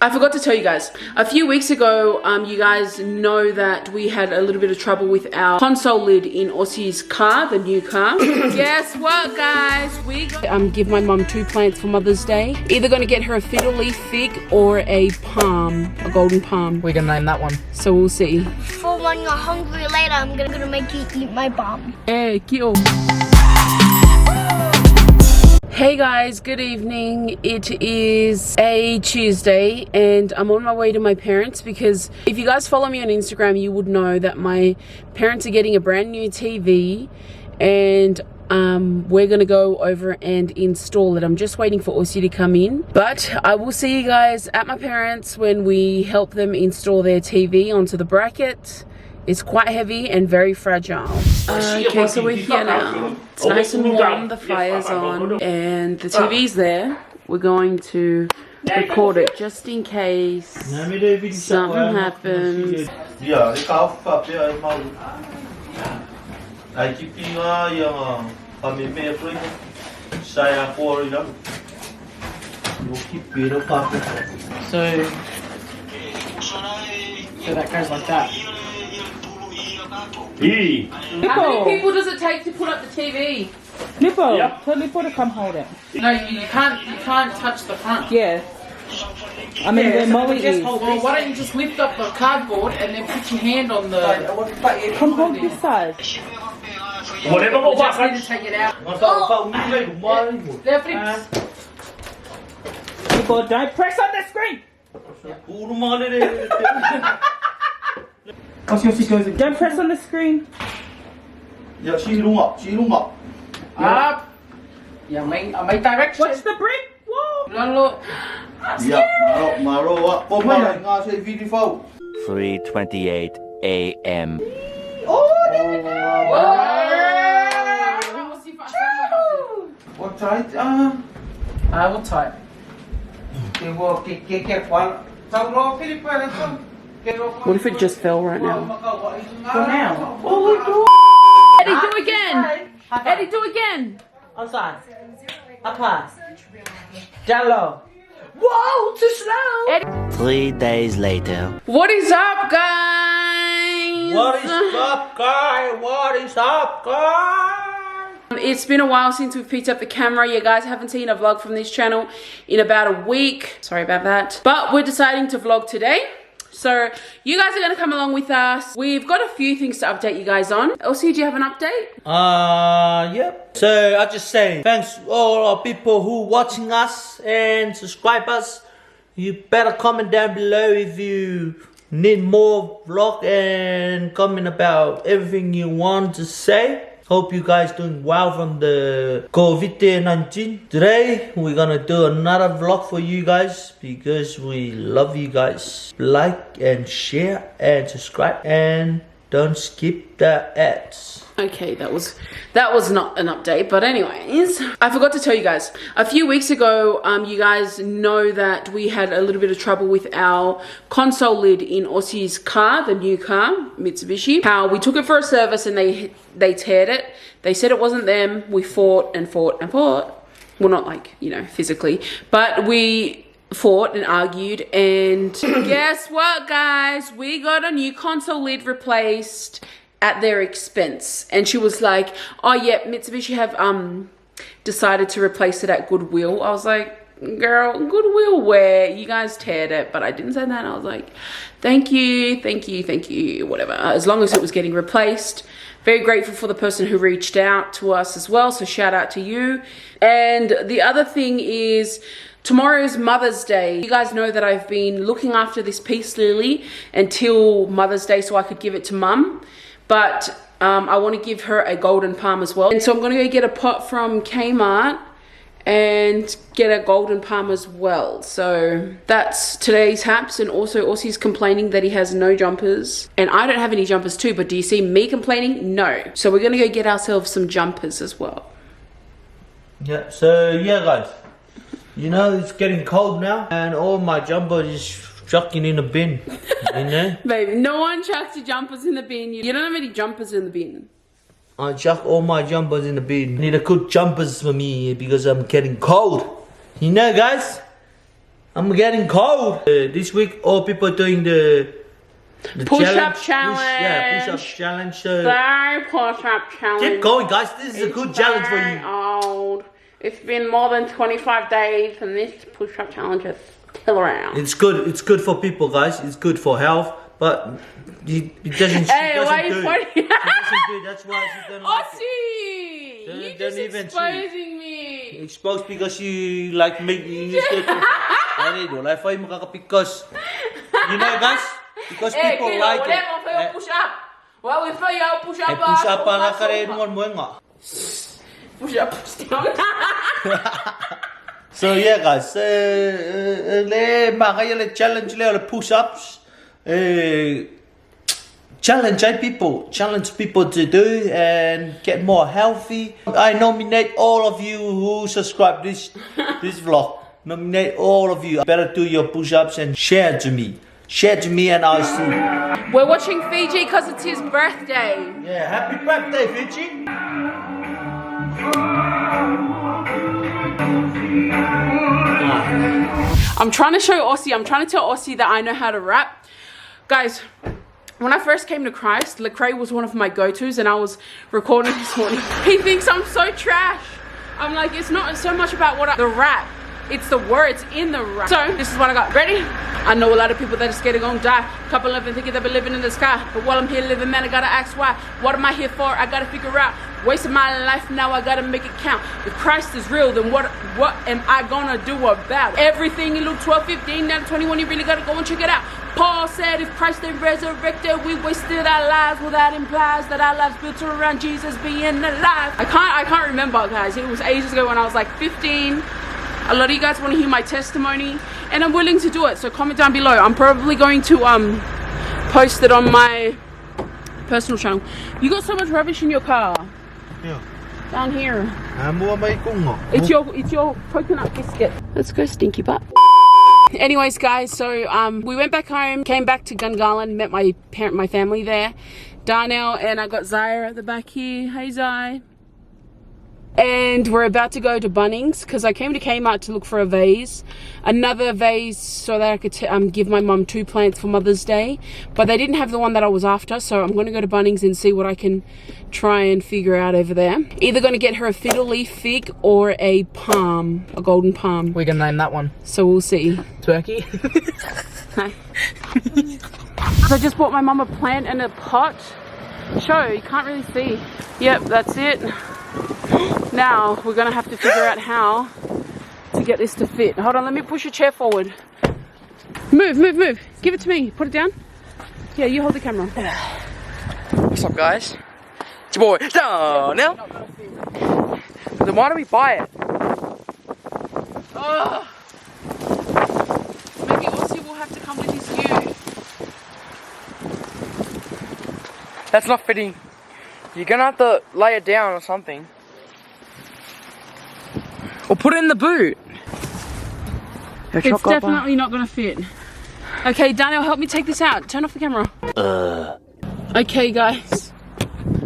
I forgot to tell you guys, a few weeks ago, you guys know that we had a little bit of trouble with our console lid in Aussie's car, the new car. Guess what, guys? We give my mum 2 plants for Mother's Day. Either gonna get her a fiddle leaf fig or a palm, a golden palm. We're gonna name that one. So we'll see. For when you're hungry later, I'm gonna make you eat my palm. Hey, cute. Hey guys, good evening. It is a Tuesday and I'm on my way to my parents because if you guys follow me on Instagram, you would know that my parents are getting a brand new TV and we're gonna go over and install it. I'm just waiting for Aussie to come in, but I will see you guys at my parents when we help them install their TV onto the bracket. It's quite heavy and very fragile. Okay, so we're here now. It's nice and warm, the fire's on, and the TV's there. We're going to record it just in case something happens. So that goes like that. How many people does it take to put up the TV? Lippo, tell Lippo to come hold it. No, you can't touch the front. Yeah. I mean, where Molly is. Well, why don't you just lift up the cardboard and then put your hand on the... Come hold this side. Whatever, we just need to take it out. Lippo, don't press on the screen. Don't press on the screen. Up. Yeah, make direction. Watch the brick. Whoa. Look. 3:28 a.m. What type? What type? What if it just fell right now? Go now. Eddie, do again. Eddie, do again. Outside. Apa. Jello. Whoa, too slow. Eddie. 3 days later. What is up, guys? What is up, guys? What is up, guys? It's been a while since we've picked up the camera. You guys haven't seen a vlog from this channel in about a week. Sorry about that. But we're deciding to vlog today. So you guys are going to come along with us. We've got a few things to update you guys on. Elsie, do you have an update? Yep. So I just say thanks to all our people who watching us and subscribe us. You better comment down below if you need more vlog and comment about everything you want to say. Hope you guys doing well from the COVID-19. Today we're gonna do another vlog for you guys because we love you guys. Like and share and subscribe and don't skip the ads. Okay, that was not an update, but anyways, I forgot to tell you guys. A few weeks ago, you guys know that we had a little bit of trouble with our console lid in Aussie's car, the new car, Mitsubishi. How we took it for a service and they teared it. They said it wasn't them. We fought and fought and fought. Well, not like, you know, physically, but we fought and argued, and guess what, guys? We got a new console lid replaced at their expense. And she was like, oh yeah, Mitsubishi have decided to replace it at Goodwill. I was like, girl, Goodwill where? You guys teared it. But I didn't say that. I was like, thank you, whatever, as long as it was getting replaced. Very grateful for the person who reached out to us as well, so shout out to you. And the other thing is, tomorrow's Mother's Day. You guys know that I've been looking after this peace lily until Mother's Day so I could give it to Mum. But I want to give her a golden palm as well. And so I'm going to go get a pot from Kmart and get a golden palm as well. So that's today's haps. And also Aussie's complaining that he has no jumpers. And I don't have any jumpers too, but do you see me complaining? No. So we're going to go get ourselves some jumpers as well. Yeah, so yeah guys. You know, it's getting cold now and all my jumpers is chucking in a bin, you know? Baby, no one chucks your jumpers in the bin. You don't have any jumpers in the bin. I chuck all my jumpers in the bin. Need a good jumpers for me because I'm getting cold. You know, guys? I'm getting cold. This week, all people are doing the Push-up challenge. Push-up challenge. So Sorry, push-up challenge. keep going, guys. This is a good challenge for you. Old. It's been more than 25 days, and this push-up challenge is still around. It's good. It's good for people, guys. It's good for health, but it doesn't. Hey, why are you do. pointing? It doesn't do. That's why she don't like it. Aussie! Don't- You're don't just even exposing me. Exposed because you like me. You just get like because you know, guys. Because Hey, people kilo, like whatever for your push-up. What we for your push-up? push up para karenuan mo nga. Push-up, push-down. So yeah, guys. Makaya challenge le push-ups. Challenge people to do and get more healthy. I nominate all of you who subscribe this vlog. Nominate all of you. Better do your push-ups and share to me. Share to me and I'll see. We're watching Fiji because it's his birthday. Yeah, happy birthday, Fiji. I'm trying to show Aussie, I'm trying to tell Aussie that I know how to rap. Guys, when I first came to Christ, Lecrae was one of my go-tos and I was recording this morning. He thinks I'm so trash. I'm like, it's not so much about the rap. It's the words in the rap. So, this is what I got. Ready? I know a lot of people that are scared of gonna die. Couple of them thinking they've been living in the sky. But while I'm here living, man, I gotta ask why. What am I here for? I gotta figure out. Wasting my life now, I gotta make it count. If Christ is real, then what am I gonna do about it? Everything in Luke 12:15 down to 21, you really gotta go and check it out. Paul said, if Christ ain't resurrected, we wasted our lives. Well, that implies that our lives built around Jesus being alive. I can't remember, guys. It was ages ago when I was like 15. A lot of you guys want to hear my testimony, and I'm willing to do it. So comment down below. I'm probably going to post it on my personal channel. You got so much rubbish in your car. Yeah. Down here. It's your coconut biscuit. Let's go, stinky butt. Anyways, guys, so we went back home, came back to Gungahlin, met my family there, Darnell, and I got Zaya at the back here. Hey, Zai. And we're about to go to Bunnings because I came to Kmart to look for a vase, another vase, so that I could give my mum 2 plants for Mother's Day, but they didn't have the one that I was after, so I'm going to go to Bunnings and see what I can try and figure out over there. Either going to get her a fiddle leaf fig or a palm, a golden palm. We're gonna name that one So we'll see. Turkey. Hi. So I just bought my mum a plant and a pot. Show, you can't really see. Yep, that's it. Now we're gonna have to figure out how to get this to fit. Hold on, let me push your chair forward. Move. Give it to me. Put it down. Yeah, you hold the camera. What's up, guys? It's your boy Darnell. Then why do we buy it? Oh. Maybe Aussie will have to come with his ute. That's not fitting. You're gonna have to lay it down or something. Or put it in the boot. It's definitely not gonna fit. Okay, Daniel, help me take this out. Turn off the camera. Okay, guys.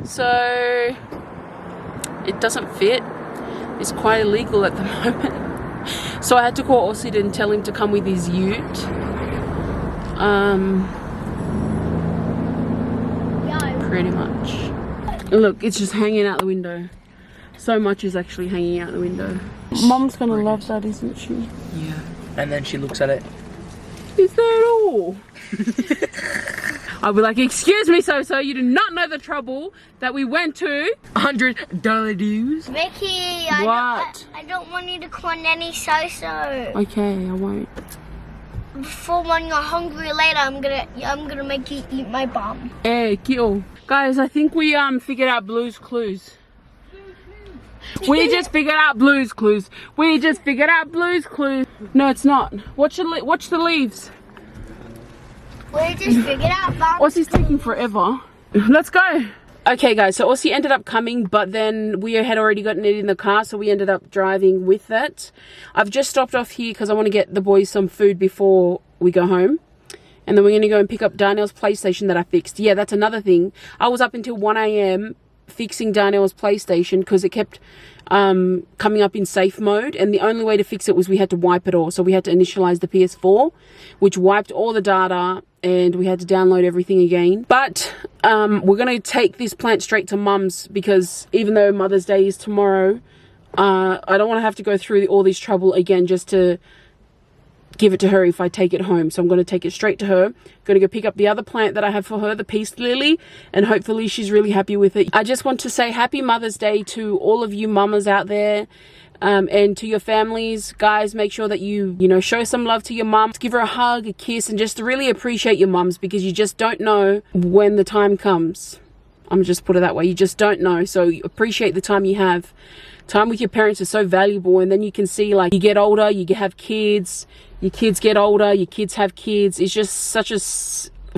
So it doesn't fit. It's quite illegal at the moment. So I had to call Aussie and tell him to come with his ute. Pretty much. Look, it's just hanging out the window. So much is actually hanging out the window. Mom's gonna love that, isn't she? Yeah. And then she looks at it. Is that all? I'll be like, excuse me, so you do not know the trouble that we went to. $100 dues. Vicky, What? I don't want you to call any so-so. Okay, I won't. For when you're hungry later, I'm gonna make you eat my bum. Hey, kill. Guys, I think we figured out Blue's Clues. We just figured out Blue's Clues. We just figured out Blue's Clues. No, it's not. Watch the leaves. We just figured out bum. Aussie's taking forever. Let's go. Okay, guys, so Aussie ended up coming, but then we had already gotten it in the car, so we ended up driving with it. I've just stopped off here because I want to get the boys some food before we go home. And then we're going to go and pick up Darnell's PlayStation that I fixed. Yeah, that's another thing. I was up until 1 a.m. fixing Darnell's PlayStation because it kept coming up in safe mode, and the only way to fix it was we had to wipe it all. So we had to initialize the PS4, which wiped all the data, and we had to download everything again. But we're going to take this plant straight to Mum's, because even though Mother's Day is tomorrow, I don't want to have to go through all this trouble again just to give it to her if I take it home. So I'm going to take it straight to her. I'm going to go pick up the other plant that I have for her, the peace lily, and hopefully she's really happy with it. I just want to say happy Mother's Day to all of you mamas out there, and to your families. Guys, make sure that you know, show some love to your mum. Give her a hug, a kiss, and just to really appreciate your mums, because you just don't know when the time comes. I'm just put it that way. You just don't know. So appreciate the time you have. Time with your parents is so valuable, and then you can see, like, you get older, you have kids, your kids get older, your kids have kids. It's just such a,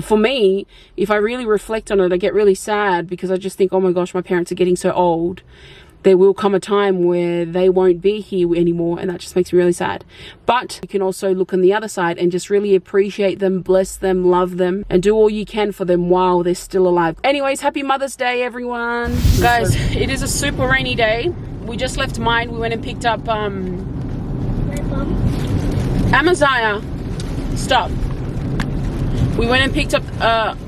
for me, if I really reflect on it, I get really sad, because I just think, oh my gosh, my parents are getting so old. There will come a time where they won't be here anymore, and that just makes me really sad. But you can also look on the other side and just really appreciate them, bless them, love them, and do all you can for them while they're still alive. Anyways, happy Mother's Day, everyone. Guys, it is a super rainy day. We just left mine. We went and picked up Amaziah. Stop. We went and picked up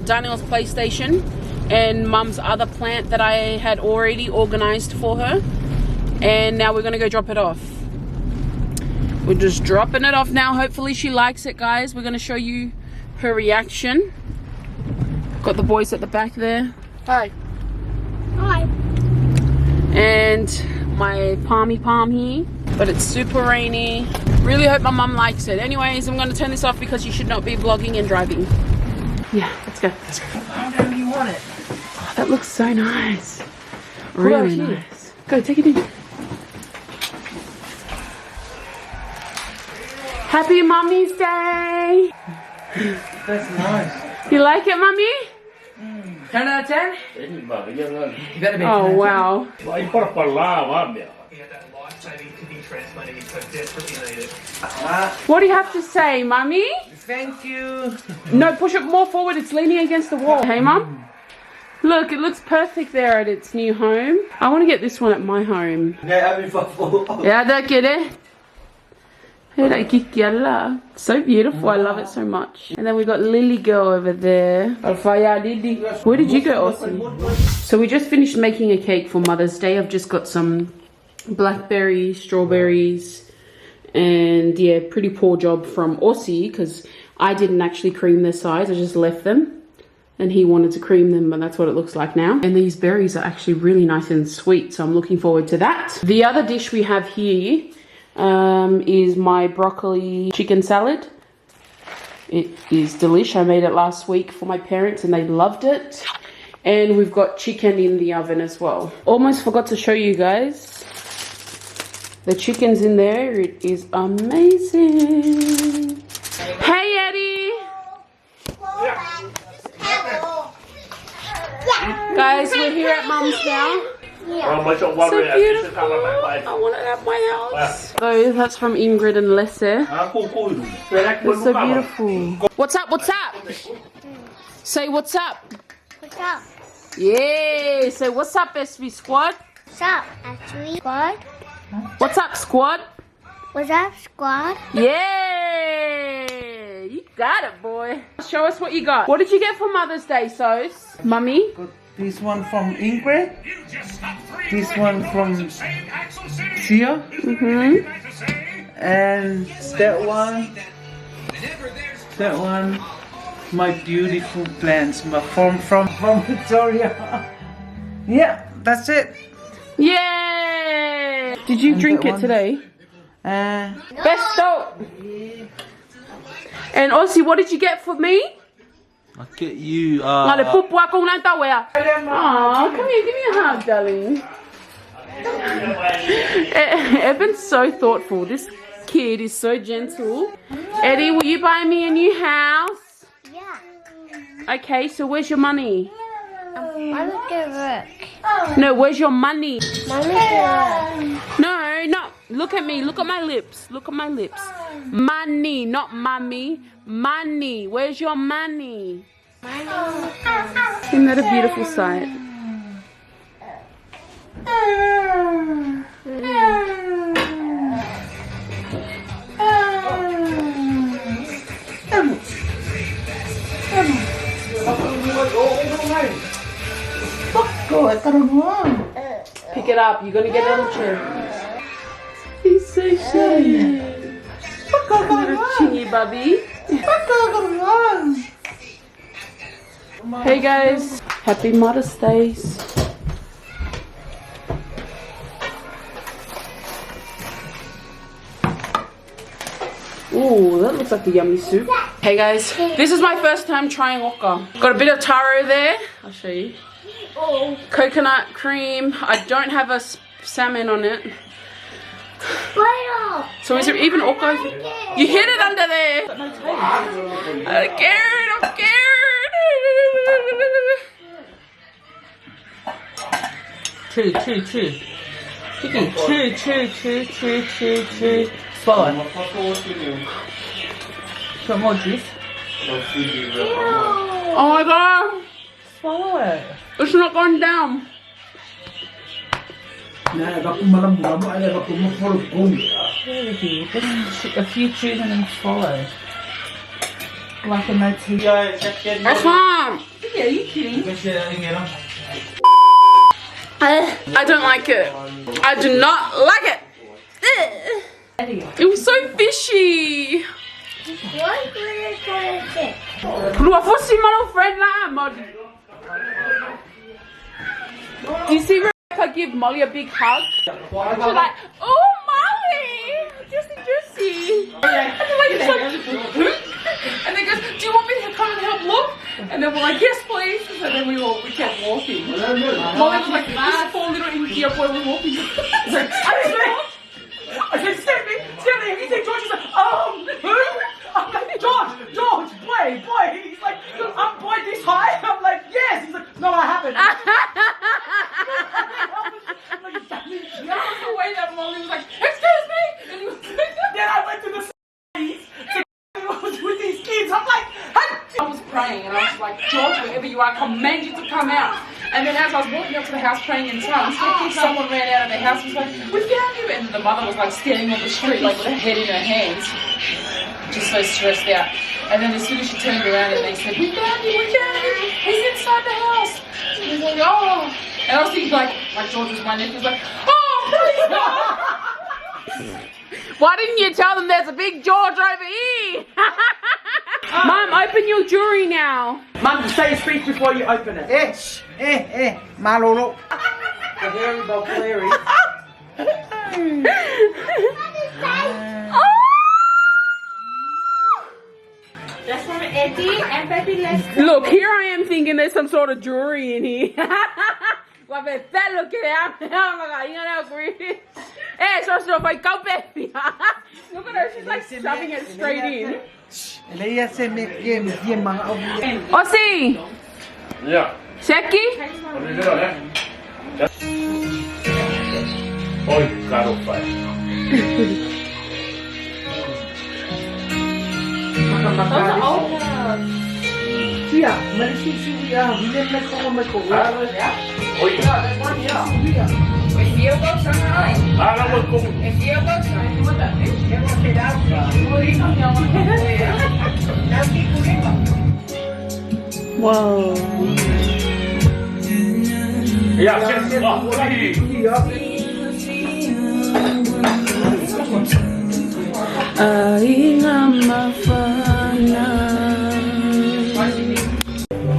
Daniel's PlayStation and Mum's other plant that I had already organized for her, and now we're gonna go drop it off. We're just dropping it off now. Hopefully she likes it, guys. We're gonna show you her reaction. Got the boys at the back there. Hi. Hi. And my palmy palm here, but it's super rainy. Really hope my mum likes it. Anyways, I'm gonna turn this off because you should not be vlogging and driving. Yeah, let's go. Let's go. However you want it. Oh, that looks so nice. Really nice. Go, take it in. Happy Mummy's Day. That's nice. You like it, Mummy? 10 out of 10? You gotta be Oh, wow. What do you have to say, Mummy? Thank you. No, push it more forward. It's leaning against the wall. Hey, Mum? Look, it looks perfect there at its new home. I want to get this one at my home. Yeah, that get it. So beautiful. I love it so much. And then we got Lily Girl over there. Where did you go, Aussie? So we just finished making a cake for Mother's Day. I've just got some blackberries, strawberries, and yeah, pretty poor job from Aussie, because I didn't actually cream their sides. I just left them, and he wanted to cream them, and that's what it looks like now. And these berries are actually really nice and sweet, so I'm looking forward to that. The other dish we have here is my broccoli chicken salad. It is delish. I made it last week for my parents and they loved it. And we've got chicken in the oven as well. Almost forgot to show you guys. The chicken's in there. It is amazing. Hey, Eddie. Guys, we're here at Mum's now. Yeah. So beautiful. I want it at my house. So that's from Ingrid and Lesse. It's so beautiful. What's up? What's up? Say what's up. What's up? Yeah. Say what's up, SV Squad. What's up, SV Squad? What's up, Squad? What's up, Squad? Yeah. You got it, boy. Show us what you got. What did you get for Mother's Day, Sos? Mummy? This one from Ingrid. This one from Sia. And that one, my beautiful plants from Victoria. Yeah, that's it. Yay! Did you drink it today? Besto! And Aussie, what did you get for me? I'll get you. Aw, come here, give me a hug, darling. Evan's so thoughtful. This kid is so gentle. Eddie, will you buy me a new house? Yeah. Okay, so where's your money? I look at work. No, where's your money? Mommy. No, look at me. Look at my lips. Look at my lips. Money, not mommy. Money. Where's your money? Isn't that a beautiful sight? Pick it up. You're gonna get it on the chair. He's so shy. Little chingy bubby. Hey guys, happy Mother's Days. Ooh, that looks like a yummy soup. Hey guys, this is my first time trying okka. Got a bit of taro there. I'll show you. Coconut cream. I don't have a salmon on it. So is there even okka? You hid it under there. I'm scared. I'm scared. Chew. Chicken, chew. Swallow. Some more juice. Oh my god. Swallow it. It's not going down. A few chews and then swallow. Like a no tea. I can't. Yeah, you kidding? I don't like it. I do not like it. It was so fishy. You see Rebecca give Molly a big hug? She's like, oh Molly, juicy. And they goes, do you want me to come and help look? And then we're like, yes please. So then we kept walking. Molly was like, this poor little India boy was walking. He's like, I said, Stephanie, have you seen George? He's like, who? I'm like, George, boy. He's like, I'm boy this high? I'm like, yes. He's like, no, I haven't. That was the way that Molly was like, excuse me. And he was then I went to the with these kids. I'm like, hey. I was praying and I was like, George, wherever you are, I command you to come out. And then as I was walking up to the house praying in tongues, someone ran out of the house and was like, we found you. And the mother was like standing on the street like with her head in her hands, just so stressed out. And then as soon as she turned around and they said, we found you. He's inside the house. And he's like, oh. And I was thinking like George was my nephew, was like, oh, praise God. Why didn't you tell them there's a big George over here? Mom, open your jewelry now. Mum, say a speech before you open it. Malolo. The hairy dog Larry. That's from Eddie and Baby Lester. Look, here I am thinking there's some sort of jewelry in here. Look at that. Oh my god, you know how greedy. Hey, so if I go baby. Look at her, she's like shoving it straight in. Ossie! Ja. Seki? Har du det där? Oj, karoffa. Tia, malisisin ya. Hindi na ko magkuha. Oj. Whoa. Ja, känns bra.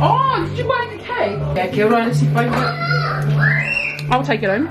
Oh, did you buy the cake? Yeah, I'll take it home.